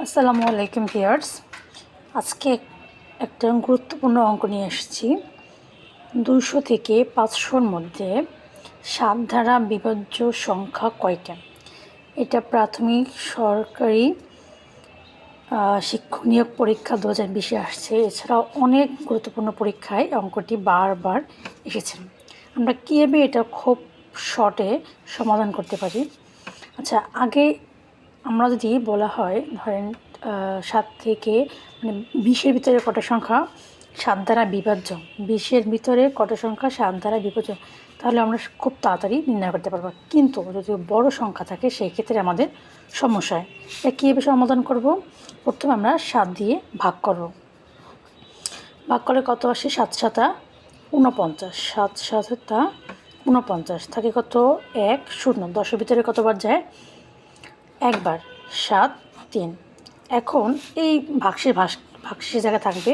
আসসালামু আলাইকুম ভিউয়ার্স। আজকে একটা গুরুত্বপূর্ণ অঙ্ক নিয়ে এসেছি। 200 থেকে 500-র মধ্যে 7 দ্বারা বিভাজ্য সংখ্যা কয়টা? এটা প্রাথমিক সরকারি শিক্ষক নিয়োগ পরীক্ষা 2020-এ আসছে। এছাড়াও অনেক গুরুত্বপূর্ণ পরীক্ষায় অঙ্কটি বারবার এসেছে। আমরা কীভাবে এটা খুব শর্টে সমাধান করতে পারি? আচ্ছা, আগে আমরা যদি বলা হয় ধরেন 7 থেকে 20-এর ভিতরে কটা সংখ্যা 7 দ্বারা বিভাজ্য, 20-এর ভিতরে কটা সংখ্যা 7 দ্বারা বিভাজ্য, তাহলে আমরা খুব তাড়াতাড়ি নির্ণয় করতে পারবো। কিন্তু যদি বড় সংখ্যা থাকে সেই ক্ষেত্রে আমাদের সমস্যা হয়। এটা কীভাবে সমাধান করব? প্রথমে আমরা 7 দিয়ে ভাগ করব। ভাগ করলে কত আসে? 7 7 49, 7 7 49 থাকে কত? 1 0। 10-এর ভিতরে কতবার যায়? একবার, 7 3। এখন এই ভাগশেষ জায়গা থাকবে।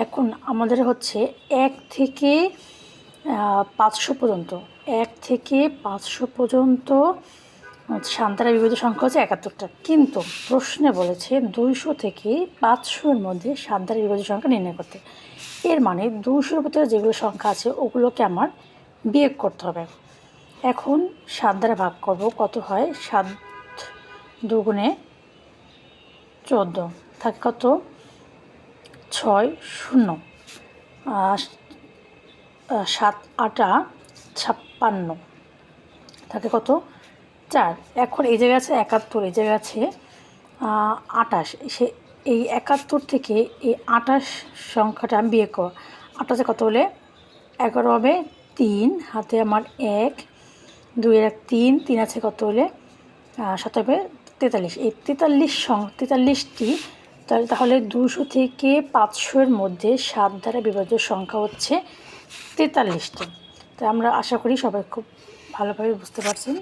এখন আমাদের হচ্ছে 1 থেকে 500 পর্যন্ত, 1 থেকে 500 পর্যন্ত 7 দ্বারা বিভাজ্য সংখ্যা হচ্ছে 71টা। কিন্তু প্রশ্নে বলেছে 200 থেকে 500-এর মধ্যে 7 দ্বারা বিভাজ্য সংখ্যা নির্ণয় করতে। এর মানে 200-এর ভিতরে যেগুলো সংখ্যা আছে ওগুলোকে আমার বিয়োগ করতে হবে। এখন 7 দ্বারা ভাগ করব, কত হয়? 7 2 14 থাকে কত? 6 0। 7 8 56 থাকে কত? 4। এখন এই জায়গায় আছে 71, এই জায়গায় আছে 28। এই 71 থেকে এই 28 সংখ্যাটা আমি বিয়োগ করব। 28 কত হলে 11 হবে? 3 হাতে আমার 1 2 1 3 3 আছে কত হলে 7 হবে 43। এই 43টি তাহলে 200 থেকে 500-এর মধ্যে 7 দ্বারা বিভাজ্য সংখ্যা হচ্ছে 43টি। তো আমরা আশা করি সবাই খুব ভালোভাবে বুঝতে পারছেন।